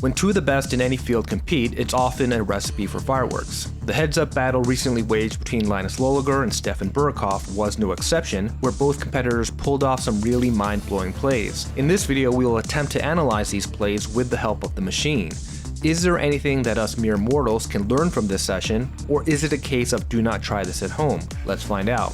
When two of the best in any field compete, it's often a recipe for fireworks. The heads-up battle recently waged between Linus and Stefan was no exception, where both competitors pulled off some really mind-blowing plays. In this video, we will attempt to analyze these plays with the help of the machine. Is there anything that us mere mortals can learn from this session, or is it a case of do not try this at home? Let's find out.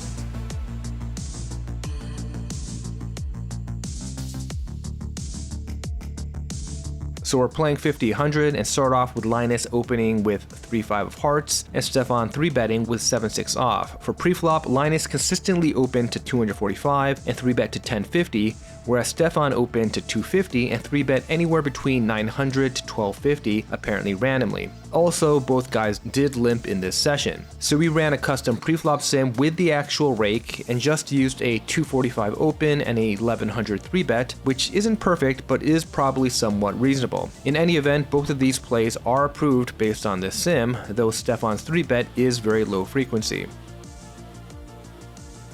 So we're playing 50-100 and start off with Linus opening with 3-5 of hearts and Stefan 3-betting with 7-6 off. For preflop, Linus consistently opened to 245 and 3-bet to 1050, whereas Stefan opened to 250 and 3-bet anywhere between 900 to 1250, apparently randomly. Also, both guys did limp in this session. So we ran a custom preflop sim with the actual rake and just used a 245 open and a 1100 3-bet, which isn't perfect but is probably somewhat reasonable. In any event, both of these plays are approved based on this sim, though Stefan's 3-bet is very low frequency.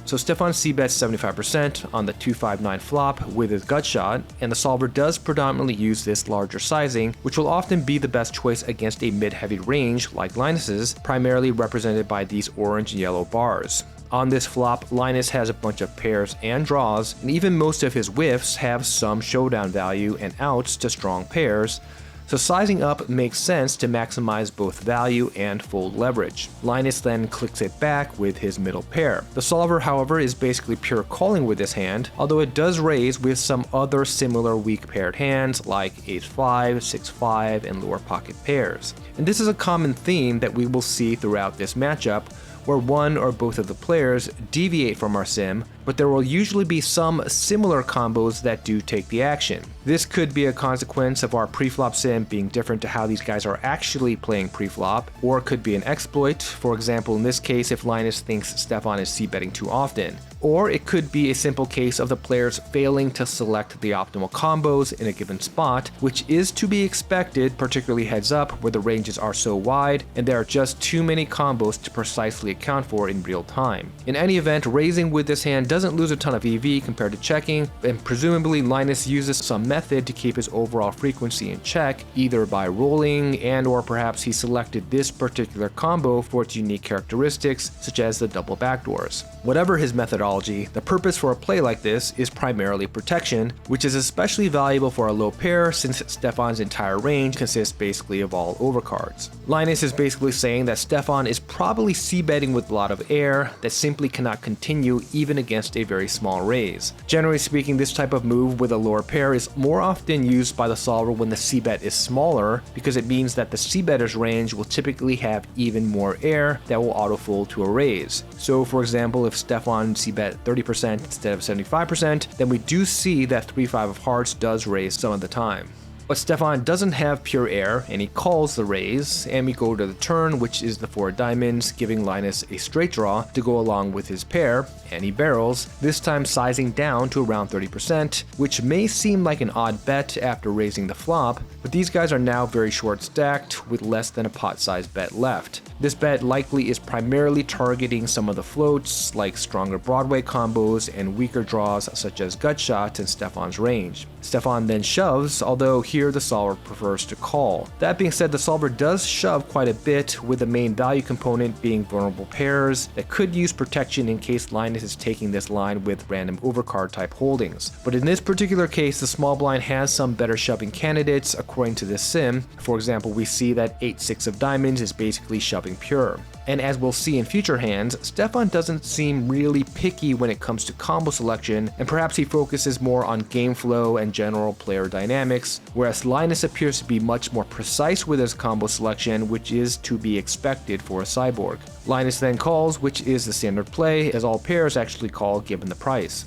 So Stefan c-bets 75% on the 259 flop with his gut shot, and the solver does predominantly use this larger sizing, which will often be the best choice against a mid-heavy range like Linus's, primarily represented by these orange and yellow bars. On this flop, Linus has a bunch of pairs and draws, and even most of his whiffs have some showdown value and outs to strong pairs, so sizing up makes sense to maximize both value and fold leverage. Linus then clicks it back with his middle pair. The solver, however, is basically pure calling with this hand, although it does raise with some other similar weak paired hands like Ace-5, 6-5, and lower pocket pairs. And this is a common theme that we will see throughout this matchup, where one or both of the players deviate from our sim, but there will usually be some similar combos that do take the action. This could be a consequence of our preflop sim being different to how these guys are actually playing preflop, or it could be an exploit, for example in this case if Linus thinks Stefan is c-betting too often. Or it could be a simple case of the players failing to select the optimal combos in a given spot, which is to be expected, particularly heads up where the ranges are so wide and there are just too many combos to precisely account for in real time. In any event, raising with this hand doesn't lose a ton of EV compared to checking, and presumably Linus uses some method to keep his overall frequency in check, either by rolling and or perhaps he selected this particular combo for its unique characteristics, such as the double backdoors. Whatever his methodology, the purpose for a play like this is primarily protection, which is especially valuable for a low pair since Stefan's entire range consists basically of all overcards. Linus is basically saying that Stefan is probably c-betting with a lot of air that simply cannot continue even against a very small raise. Generally speaking, this type of move with a lower pair is more often used by the solver when the c-bet is smaller, because it means that the c-better's range will typically have even more air that will autofold to a raise. So for example, if Stefan c-bet 30% instead of 75%, then we do see that 3-5 of hearts does raise some of the time. But Stefan doesn't have pure air, and he calls the raise, and we go to the turn, which is the 4 diamonds, giving Linus a straight draw to go along with his pair, and he barrels, this time sizing down to around 30%, which may seem like an odd bet after raising the flop, but these guys are now very short stacked with less than a pot-sized bet left. This bet likely is primarily targeting some of the floats, like stronger Broadway combos and weaker draws such as gut shots in Stefan's range. Stefan then shoves, although here the solver prefers to call. That being said, the solver does shove quite a bit, with the main value component being vulnerable pairs that could use protection in case Linus is taking this line with random overcard type holdings. But in this particular case, the small blind has some better shoving candidates according to this sim. For example, we see that 8-6 of diamonds is basically shoving pure. And as we'll see in future hands, Stefan doesn't seem really picky when it comes to combo selection, and perhaps he focuses more on game flow and general player dynamics, whereas Linus appears to be much more precise with his combo selection, which is to be expected for a cyborg. Linus then calls, which is the standard play, as all pairs actually call given the price.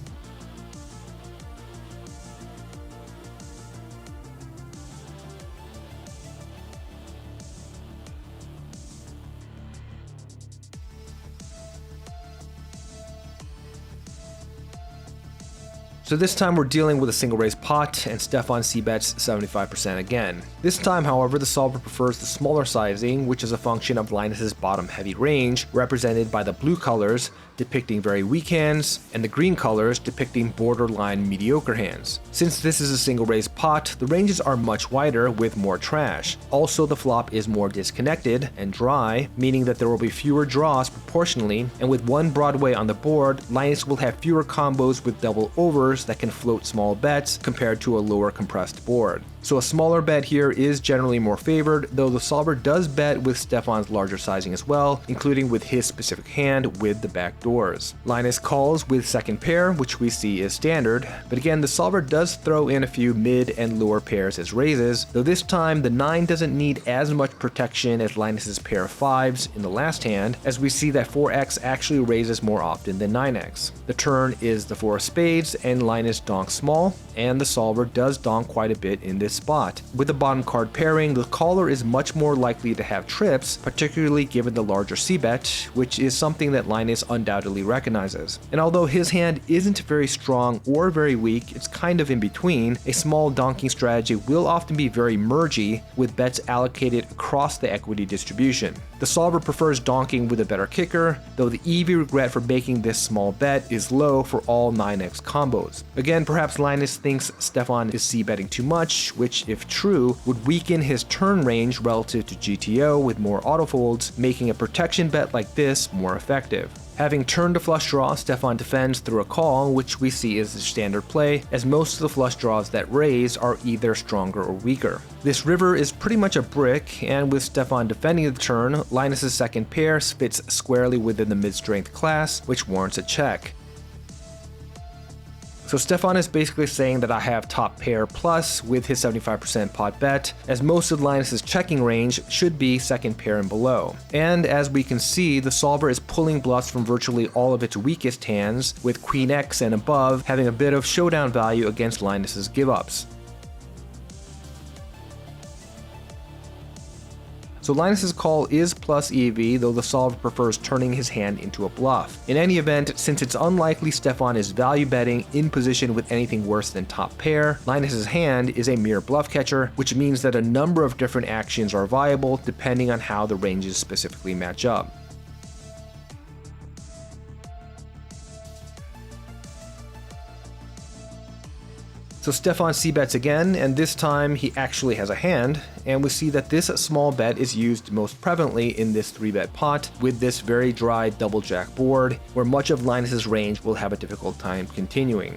So this time we're dealing with a single raise pot, and Stefan c-bets 75% again. This time, however, the solver prefers the smaller sizing, which is a function of Linus's bottom heavy range, represented by the blue colors, depicting very weak hands, and the green colors depicting borderline mediocre hands. Since this is a single raise pot, the ranges are much wider with more trash. Also, the flop is more disconnected and dry, meaning that there will be fewer draws proportionally, and with one Broadway on the board, Linus will have fewer combos with double overs that can float small bets compared to a lower compressed board. So a smaller bet here is generally more favored, though the solver does bet with Stefan's larger sizing as well, including with his specific hand with the back doors. Linus calls with second pair, which we see is standard, but again the solver does throw in a few mid and lower pairs as raises, though this time the 9 doesn't need as much protection as Linus's pair of 5s in the last hand, as we see that 4x actually raises more often than 9x. The turn is the 4 of spades, and Linus donks small, and the solver does donk quite a bit in this spot. With the bottom card pairing, the caller is much more likely to have trips, particularly given the larger c-bet, which is something that Linus undoubtedly recognizes. And although his hand isn't very strong or very weak, it's kind of in between, a small donking strategy will often be very mergy, with bets allocated across the equity distribution. The solver prefers donking with a better kicker, though the EV regret for making this small bet is low for all 9x combos. Again, perhaps Linus thinks Stefan is c-betting too much, which, if true, would weaken his turn range relative to GTO with more autofolds, making a protection bet like this more effective. Having turned a flush draw, Stefan defends through a call, which we see as the standard play, as most of the flush draws that raise are either stronger or weaker. This river is pretty much a brick, and with Stefan defending the turn, Linus's second pair fits squarely within the mid-strength class, which warrants a check. So Stefan is basically saying that I have top pair plus with his 75% pot bet, as most of Linus's checking range should be second pair and below. And as we can see, the solver is pulling bluffs from virtually all of its weakest hands, with Queen X and above having a bit of showdown value against Linus's give-ups. So Linus's call is plus EV, though the solver prefers turning his hand into a bluff. In any event, since it's unlikely Stefan is value betting in position with anything worse than top pair, Linus's hand is a mere bluff catcher, which means that a number of different actions are viable depending on how the ranges specifically match up. So Stefan c-bets again, and this time he actually has a hand, and we see that this small bet is used most prevalently in this 3-bet pot with this very dry double jack board, where much of Linus's range will have a difficult time continuing.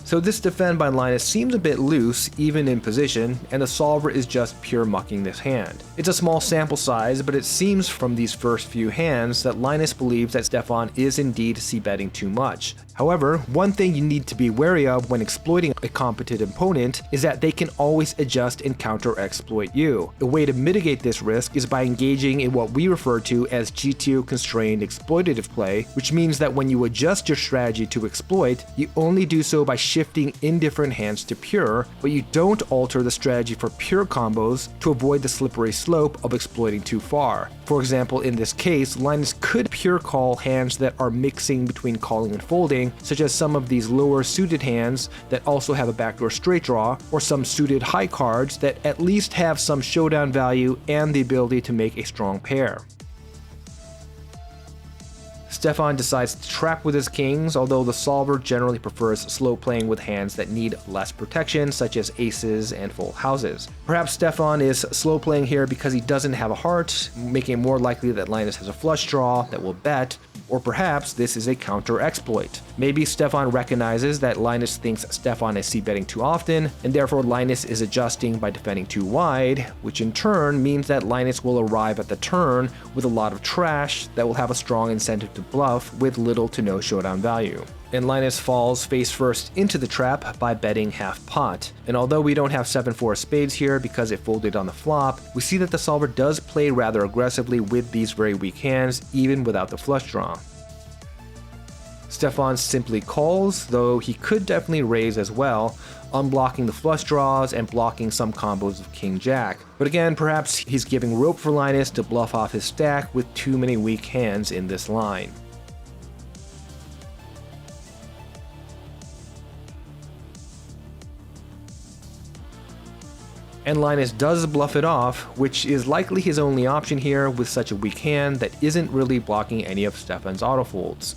So this defend by Linus seems a bit loose, even in position, and the solver is just pure mucking this hand. It's a small sample size, but it seems from these first few hands that Linus believes that Stefan is indeed c-betting too much. However, one thing you need to be wary of when exploiting a competent opponent is that they can always adjust and counter-exploit you. A way to mitigate this risk is by engaging in what we refer to as GTO-constrained exploitative play, which means that when you adjust your strategy to exploit, you only do so by shifting indifferent hands to pure, but you don't alter the strategy for pure combos to avoid the slippery slope of exploiting too far. For example, in this case, Linus could pure call hands that are mixing between calling and folding, such as some of these lower suited hands that also have a backdoor straight draw, or some suited high cards that at least have some showdown value and the ability to make a strong pair. Stefan decides to trap with his kings, although the solver generally prefers slow playing with hands that need less protection, such as aces and full houses. Perhaps Stefan is slow playing here because he doesn't have a heart, making it more likely that Linus has a flush draw that will bet, or perhaps this is a counter-exploit. Maybe Stefan recognizes that Linus thinks Stefan is c-betting too often, and therefore Linus is adjusting by defending too wide, which in turn means that Linus will arrive at the turn with a lot of trash that will have a strong incentive to bluff with little to no showdown value. And Linus falls face first into the trap by betting half pot. And although we don't have 7-4 spades here because it folded on the flop, we see that the solver does play rather aggressively with these very weak hands, even without the flush draw. Stefan simply calls, though he could definitely raise as well, unblocking the flush draws and blocking some combos of king-jack. But again, perhaps he's giving rope for Linus to bluff off his stack with too many weak hands in this line. And Linus does bluff it off, which is likely his only option here with such a weak hand that isn't really blocking any of Stefan's autofolds.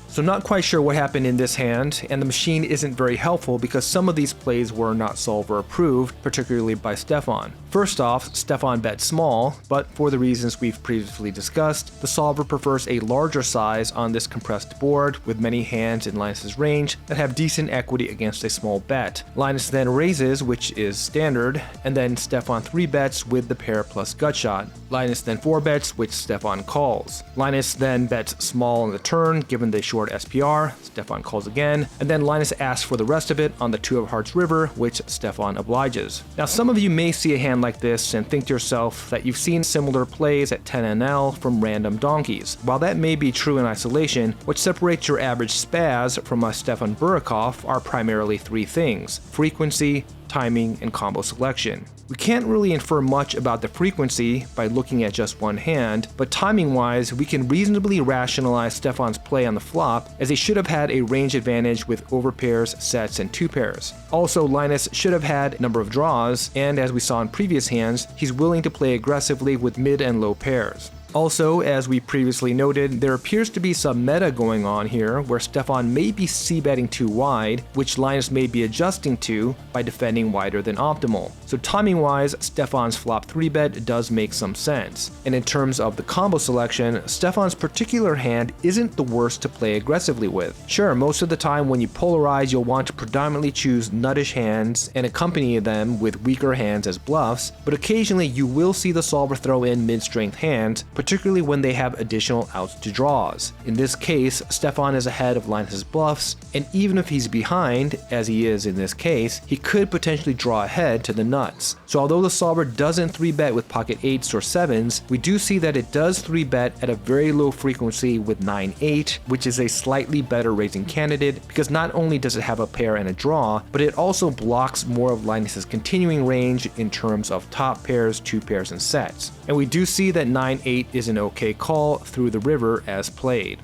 So not quite sure what happened in this hand, and the machine isn't very helpful because some of these plays were not solver approved, particularly by Stefan. First off, Stefan bet small, but for the reasons we've previously discussed, the solver prefers a larger size on this compressed board with many hands in Linus's range that have decent equity against a small bet. Linus then raises, which is standard, and then Stefan 3-bets with the pair plus gut shot. Linus then 4-bets, which Stefan calls. Linus then bets small on the turn given the short SPR, Stefan calls again, and then Linus asks for the rest of it on the 2 of hearts river, which Stefan obliges. Now some of you may see a hand like this and think to yourself that you've seen similar plays at 10 NL from random donkeys. While that may be true in isolation, what separates your average spaz from a Stefan Burikoff are primarily 3 things: frequency, timing, and combo selection. We can't really infer much about the frequency by looking at just one hand, but timing-wise, we can reasonably rationalize Stefan's play on the flop, as he should have had a range advantage with overpairs, sets, and 2 pairs. Also, Linus should have had a number of draws, and as we saw in previous hands, he's willing to play aggressively with mid and low pairs. Also, as we previously noted, there appears to be some meta going on here where Stefan may be c-betting too wide, which Linus may be adjusting to by defending wider than optimal. So timing-wise, Stefan's flop 3-bet does make some sense. And in terms of the combo selection, Stefan's particular hand isn't the worst to play aggressively with. Sure, most of the time when you polarize, you'll want to predominantly choose nuttish hands and accompany them with weaker hands as bluffs, but occasionally you will see the solver throw in mid-strength hands, particularly when they have additional outs to draws. In this case, Stefan is ahead of Linus's bluffs, and even if he's behind, as he is in this case, he could potentially draw ahead to the nuts. So although the solver doesn't 3-bet with pocket 8s or 7s, we do see that it does 3-bet at a very low frequency with 9-8, which is a slightly better raising candidate because not only does it have a pair and a draw, but it also blocks more of Linus's continuing range in terms of top pairs, 2 pairs, and sets. And we do see that 9-8 is an okay call through the river as played.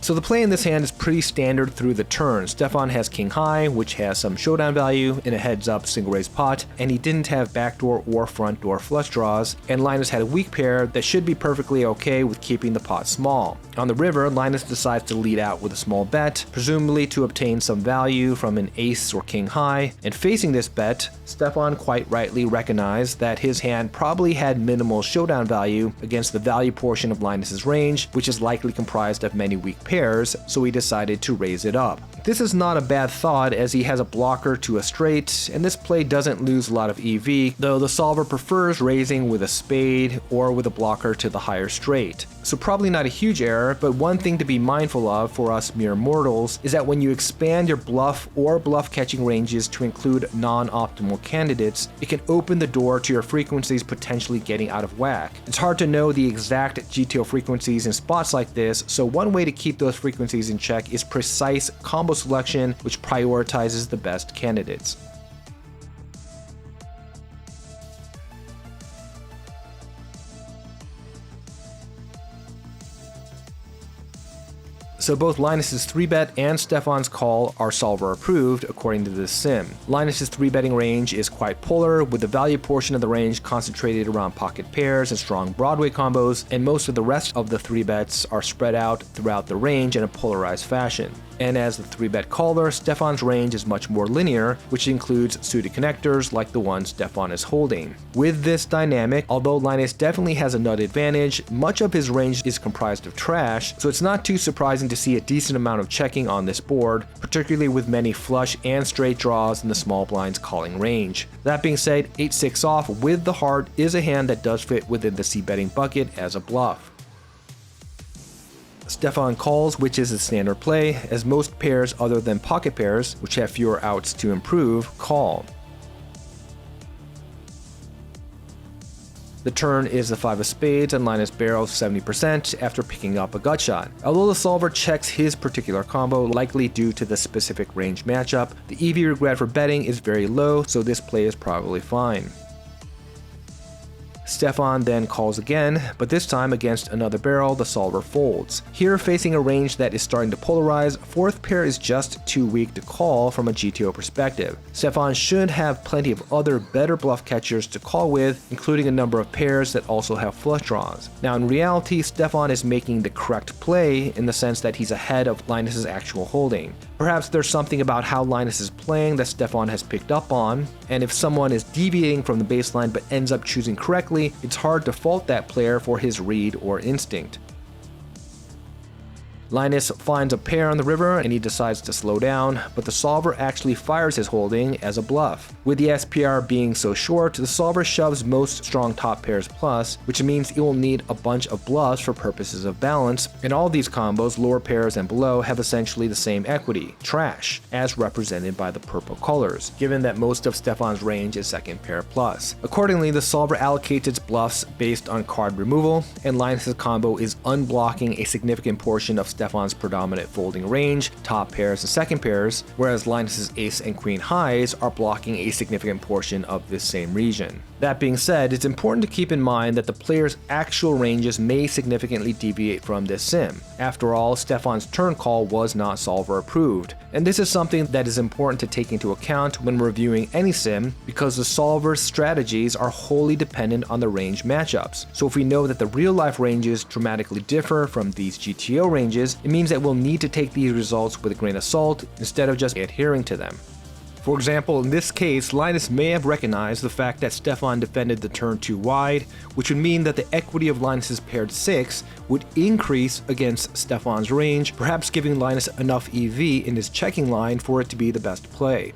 So the play in this hand is pretty standard through the turn. Stefan has king high, which has some showdown value in a heads up single raise pot, and he didn't have backdoor or front door flush draws, and Linus had a weak pair that should be perfectly okay with keeping the pot small. On the river, Linus decides to lead out with a small bet, presumably to obtain some value from an ace or king high, and facing this bet, Stefan quite rightly recognized that his hand probably had minimal showdown value against the value portion of Linus's range, which is likely comprised of many weak pairs, so he decided to raise it up. This is not a bad thought as he has a blocker to a straight, and this play doesn't lose a lot of EV, though the solver prefers raising with a spade or with a blocker to the higher straight. So probably not a huge error, but one thing to be mindful of for us mere mortals is that when you expand your bluff or bluff catching ranges to include non-optimal candidates, it can open the door to your frequencies potentially getting out of whack. It's hard to know the exact GTO frequencies in spots like this, so one way to keep those frequencies in check is precise combo selection, which prioritizes the best candidates. So both Linus's 3-bet and Stefan's call are solver approved according to this sim. Linus's 3-betting range is quite polar, with the value portion of the range concentrated around pocket pairs and strong Broadway combos, and most of the rest of the 3-bets are spread out throughout the range in a polarized fashion. And as the 3-bet caller, Stefan's range is much more linear, which includes suited connectors like the one Stefan is holding. With this dynamic, although Linus definitely has a nut advantage, much of his range is comprised of trash, so it's not too surprising to see a decent amount of checking on this board, particularly with many flush and straight draws in the small blind's calling range. That being said, 8-6 off with the heart is a hand that does fit within the c-betting bucket as a bluff. Stefan calls, which is a standard play, as most pairs other than pocket pairs, which have fewer outs to improve, call. The turn is the 5 of spades and Linus barrels 70% after picking up a gut shot. Although the solver checks his particular combo, likely due to the specific range matchup, the EV regret for betting is very low, so this play is probably fine. Stefan then calls again, but this time against another barrel, the solver folds. Here, facing a range that is starting to polarize, 4th pair is just too weak to call from a GTO perspective. Stefan should have plenty of other better bluff catchers to call with, including a number of pairs that also have flush draws. Now in reality, Stefan is making the correct play in the sense that he's ahead of Linus's actual holding. Perhaps there's something about how Linus is playing that Stefan has picked up on, and if someone is deviating from the baseline but ends up choosing correctly, it's hard to fault that player for his read or instinct. Linus finds a pair on the river and he decides to slow down, but the solver actually fires his holding as a bluff. With the SPR being so short, the solver shoves most strong top pairs plus, which means it will need a bunch of bluffs for purposes of balance, and all these combos, lower pairs and below, have essentially the same equity, trash, as represented by the purple colors, given that most of Stefan's range is second pair plus. Accordingly, the solver allocates its bluffs based on card removal, and Linus' combo is unblocking a significant portion of Stefan's predominant folding range, top pairs and second pairs, whereas Linus' ace and queen highs are blocking a significant portion of this same region. That being said, it's important to keep in mind that the player's actual ranges may significantly deviate from this sim. After all, Stefan's turn call was not solver approved, and this is something that is important to take into account when reviewing any sim because the solver's strategies are wholly dependent on the range matchups. So if we know that the real life ranges dramatically differ from these GTO ranges, it means that we'll need to take these results with a grain of salt instead of just adhering to them. For example, in this case, Linus may have recognized the fact that Stefan defended the turn too wide, which would mean that the equity of Linus' paired 6 would increase against Stefan's range, perhaps giving Linus enough EV in his checking line for it to be the best play.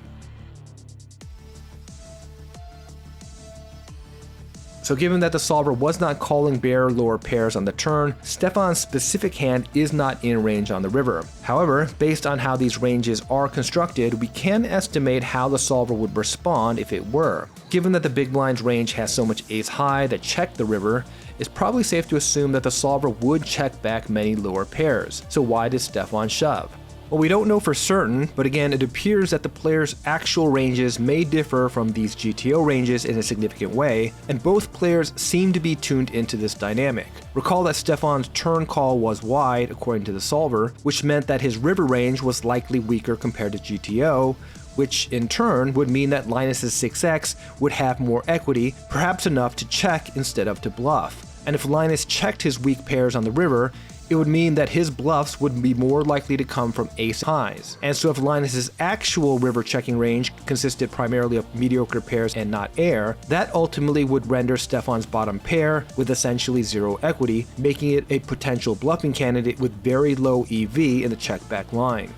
So given that the solver was not calling bare lower pairs on the turn, Stefan's specific hand is not in range on the river. However, based on how these ranges are constructed, we can estimate how the solver would respond if it were. Given that the big blind's range has so much ace high that checked the river, it's probably safe to assume that the solver would check back many lower pairs. So why did Stefan shove? Well, we don't know for certain, but again, it appears that the player's actual ranges may differ from these GTO ranges in a significant way, and both players seem to be tuned into this dynamic. Recall that Stefan's turn call was wide, according to the solver, which meant that his river range was likely weaker compared to GTO, which in turn would mean that Linus' 6x would have more equity, perhaps enough to check instead of to bluff. And if Linus checked his weak pairs on the river, it would mean that his bluffs would be more likely to come from ace highs. And so if Linus' actual river checking range consisted primarily of mediocre pairs and not air, that ultimately would render Stefan's bottom pair with essentially zero equity, making it a potential bluffing candidate with very low EV in the check back line.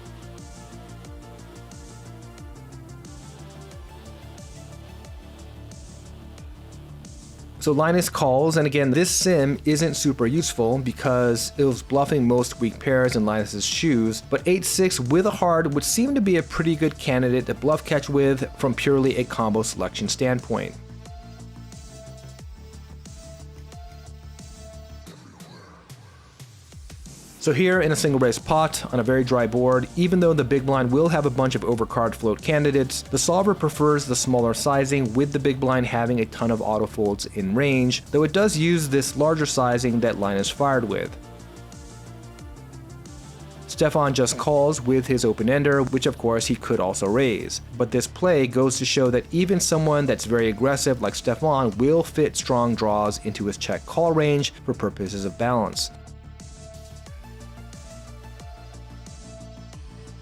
So Linus calls, and again, this sim isn't super useful because it was bluffing most weak pairs in Linus' shoes, but 8-6 with a heart would seem to be a pretty good candidate to bluff catch with from purely a combo selection standpoint. So here in a single raise pot on a very dry board, even though the big blind will have a bunch of overcard float candidates, the solver prefers the smaller sizing with the big blind having a ton of auto folds in range, though it does use this larger sizing that Linus fired with. Stefan just calls with his open-ender, which of course he could also raise. But this play goes to show that even someone that's very aggressive like Stefan will fit strong draws into his check call range for purposes of balance.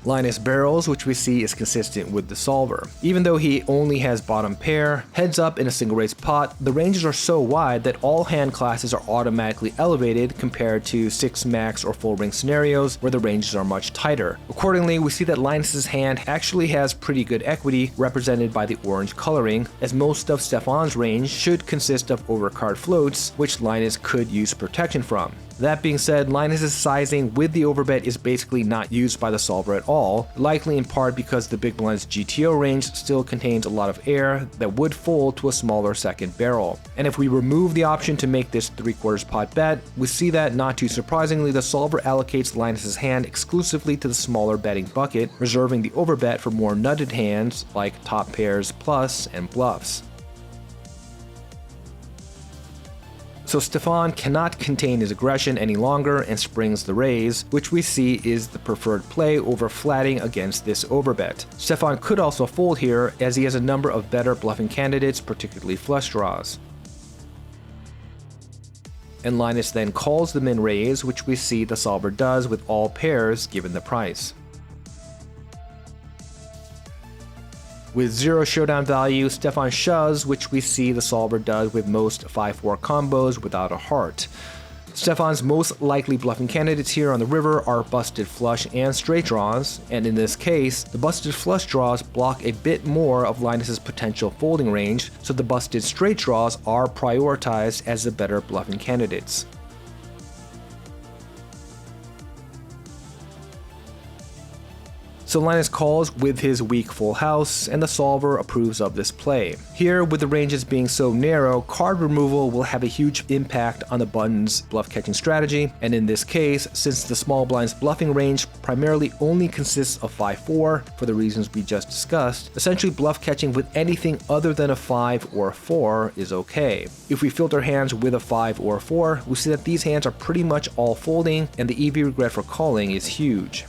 Linus barrels, which we see is consistent with the solver. Even though he only has bottom pair, heads up in a single raise pot, the ranges are so wide that all hand classes are automatically elevated compared to 6 max or full ring scenarios where the ranges are much tighter. Accordingly, we see that Linus's hand actually has pretty good equity represented by the orange coloring, as most of Stefan's range should consist of overcard floats, which Linus could use protection from. That being said, Linus's sizing with the overbet is basically not used by the solver at all, likely in part because the big blind's GTO range still contains a lot of air that would fold to a smaller second barrel. And if we remove the option to make this 3/4 pot bet, we see that, not too surprisingly, the solver allocates Linus's hand exclusively to the smaller betting bucket, reserving the overbet for more nutted hands like top pairs, plus, and bluffs. So Stefan cannot contain his aggression any longer and springs the raise, which we see is the preferred play over flatting against this overbet. Stefan could also fold here, as he has a number of better bluffing candidates, particularly flush draws. And Linus then calls the min raise, which we see the solver does with all pairs given the price. With 0 showdown value, Stefan shoves, which we see the solver does with most 5-4 combos without a heart. Stefan's most likely bluffing candidates here on the river are busted flush and straight draws, and in this case, the busted flush draws block a bit more of Linus's potential folding range, so the busted straight draws are prioritized as the better bluffing candidates. So Linus calls with his weak full house, and the solver approves of this play. Here, with the ranges being so narrow, card removal will have a huge impact on the button's bluff catching strategy, and in this case, since the small blind's bluffing range primarily only consists of 5-4 for the reasons we just discussed, essentially bluff catching with anything other than a 5 or a 4 is okay. If we filter hands with a 5 or a 4, we see that these hands are pretty much all folding, and the EV regret for calling is huge.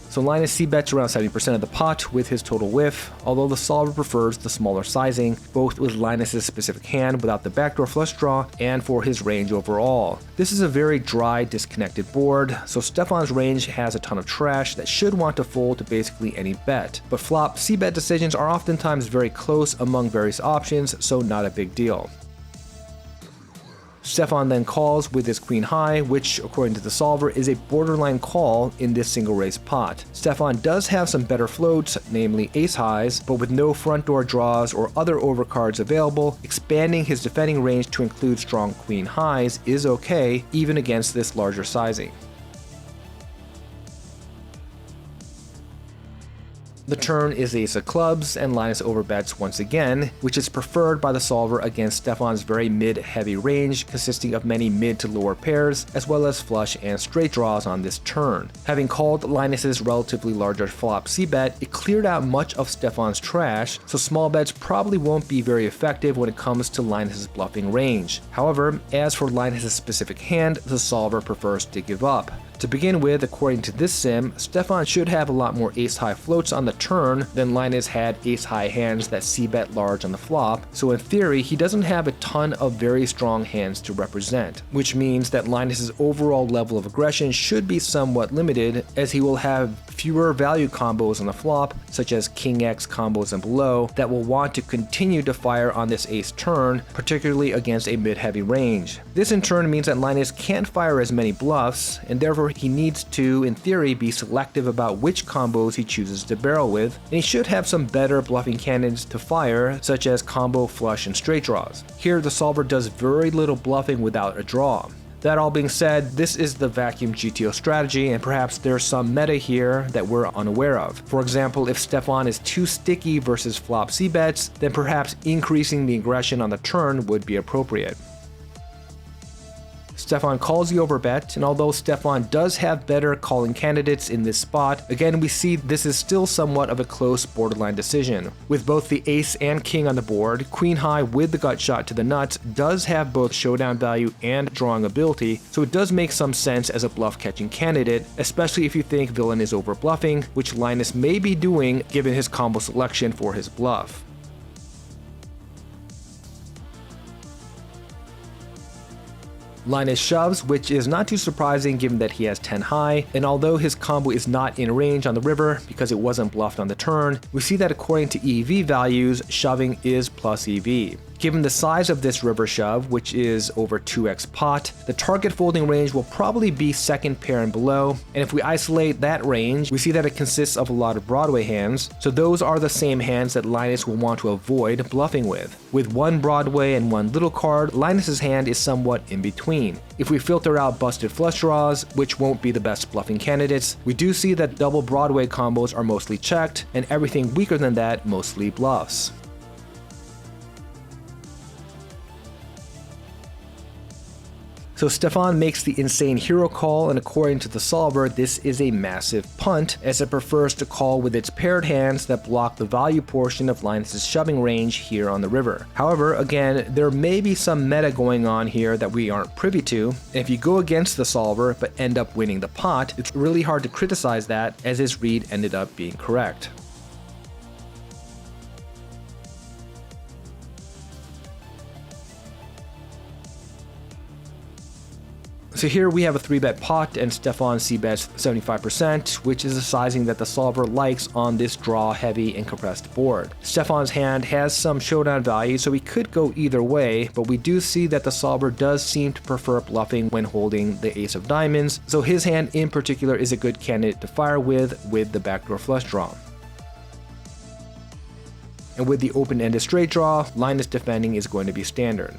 So Linus c-bets around 70% of the pot with his total whiff, although the solver prefers the smaller sizing, both with Linus's specific hand without the backdoor flush draw and for his range overall. This is a very dry, disconnected board, so Stefan's range has a ton of trash that should want to fold to basically any bet. But flop c-bet decisions are oftentimes very close among various options, so not a big deal. Stefan then calls with his queen high, which, according to the solver, is a borderline call in this single raise pot. Stefan does have some better floats, namely ace highs, but with no front door draws or other overcards available, expanding his defending range to include strong queen highs is okay, even against this larger sizing. The turn is ace of clubs, and Linus overbets once again, which is preferred by the solver against Stefan's very mid-heavy range, consisting of many mid to lower pairs, as well as flush and straight draws on this turn. Having called Linus's relatively larger flop c-bet, it cleared out much of Stefan's trash, so small bets probably won't be very effective when it comes to Linus's bluffing range. However, as for Linus's specific hand, the solver prefers to give up. To begin with, according to this sim, Stefan should have a lot more ace-high floats on the turn than Linus had ace-high hands that c-bet large on the flop, so in theory, he doesn't have a ton of very strong hands to represent, which means that Linus's overall level of aggression should be somewhat limited, as he will have fewer value combos on the flop, such as King X combos and below, that will want to continue to fire on this ace turn, particularly against a mid-heavy range. This in turn means that Linus can't fire as many bluffs, and therefore he needs to, in theory, be selective about which combos he chooses to barrel with, and he should have some better bluffing candidates to fire, such as combo, flush, and straight draws. Here, the solver does very little bluffing without a draw. That all being said, this is the vacuum GTO strategy, and perhaps there's some meta here that we're unaware of. For example, if Stefan is too sticky versus flop c-bets, then perhaps increasing the aggression on the turn would be appropriate. Stefan calls the overbet, and although Stefan does have better calling candidates in this spot, again we see this is still somewhat of a close borderline decision. With both the ace and king on the board, queen high with the gut shot to the nuts does have both showdown value and drawing ability, so it does make some sense as a bluff catching candidate, especially if you think villain is over bluffing, which Linus may be doing given his combo selection for his bluff. Linus shoves, which is not too surprising given that he has 10 high, and although his combo is not in range on the river because it wasn't bluffed on the turn, we see that according to EV values, shoving is plus EV. Given the size of this river shove, which is over 2x pot, the target folding range will probably be second pair and below, and if we isolate that range, we see that it consists of a lot of Broadway hands, so those are the same hands that Linus will want to avoid bluffing with. With one Broadway and one little card, Linus's hand is somewhat in between. If we filter out busted flush draws, which won't be the best bluffing candidates, we do see that double Broadway combos are mostly checked, and everything weaker than that mostly bluffs. So Stefan makes the insane hero call, and according to the solver, this is a massive punt, as it prefers to call with its paired hands that block the value portion of Linus' shoving range here on the river. However, again, there may be some meta going on here that we aren't privy to, and if you go against the solver but end up winning the pot, it's really hard to criticize that, as his read ended up being correct. So here we have a 3-bet pot, and Stefan c-bets 75%, which is a sizing that the solver likes on this draw heavy and compressed board. Stefan's hand has some showdown value, so we could go either way, but we do see that the solver does seem to prefer bluffing when holding the ace of diamonds, so his hand in particular is a good candidate to fire with the backdoor flush draw. And with the open-ended straight draw, Linus defending is going to be standard.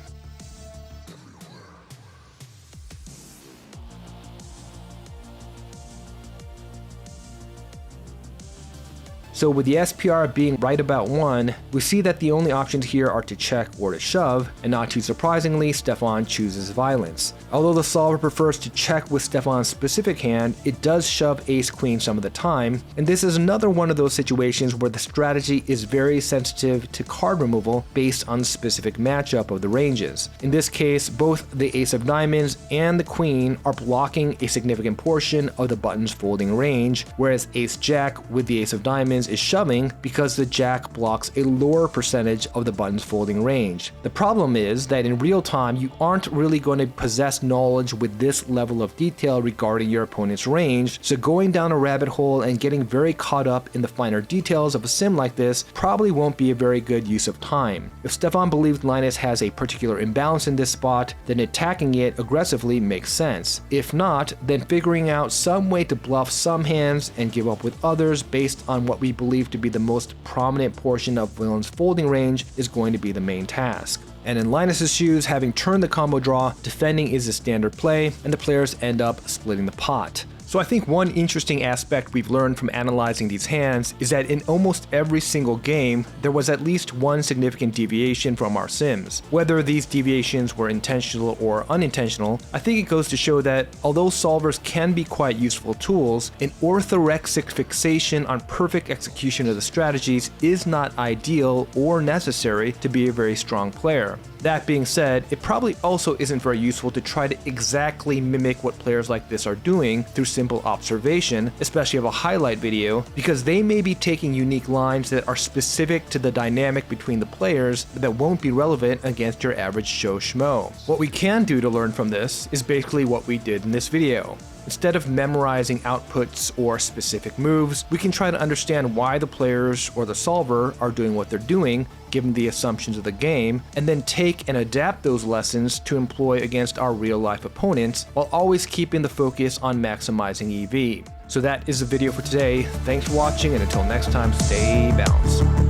So with the SPR being right about 1, we see that the only options here are to check or to shove, and not too surprisingly, Stefan chooses violence. Although the solver prefers to check with Stefan's specific hand, it does shove ace-queen some of the time, and this is another one of those situations where the strategy is very sensitive to card removal based on the specific matchup of the ranges. In this case, both the ace of diamonds and the queen are blocking a significant portion of the button's folding range, whereas ace-jack with the ace of diamonds is shoving because the jack blocks a lower percentage of the button's folding range. The problem is that in real time, you aren't really going to possess knowledge with this level of detail regarding your opponent's range, so going down a rabbit hole and getting very caught up in the finer details of a sim like this probably won't be a very good use of time. If Stefan believes Linus has a particular imbalance in this spot, then attacking it aggressively makes sense. If not, then figuring out some way to bluff some hands and give up with others based on what we believe to be the most prominent portion of villain's folding range is going to be the main task. And in Linus's shoes, having turned the combo draw, defending is a standard play, and the players end up splitting the pot. So I think one interesting aspect we've learned from analyzing these hands is that in almost every single game, there was at least one significant deviation from our sims. Whether these deviations were intentional or unintentional, I think it goes to show that although solvers can be quite useful tools, an orthorexic fixation on perfect execution of the strategies is not ideal or necessary to be a very strong player. That being said, it probably also isn't very useful to try to exactly mimic what players like this are doing through simple observation, especially of a highlight video, because they may be taking unique lines that are specific to the dynamic between the players that won't be relevant against your average Joe Schmo. What we can do to learn from this is basically what we did in this video. Instead of memorizing outputs or specific moves, we can try to understand why the players or the solver are doing what they're doing, given the assumptions of the game, and then take and adapt those lessons to employ against our real-life opponents, while always keeping the focus on maximizing EV. So that is the video for today. Thanks for watching, and until next time, stay balanced.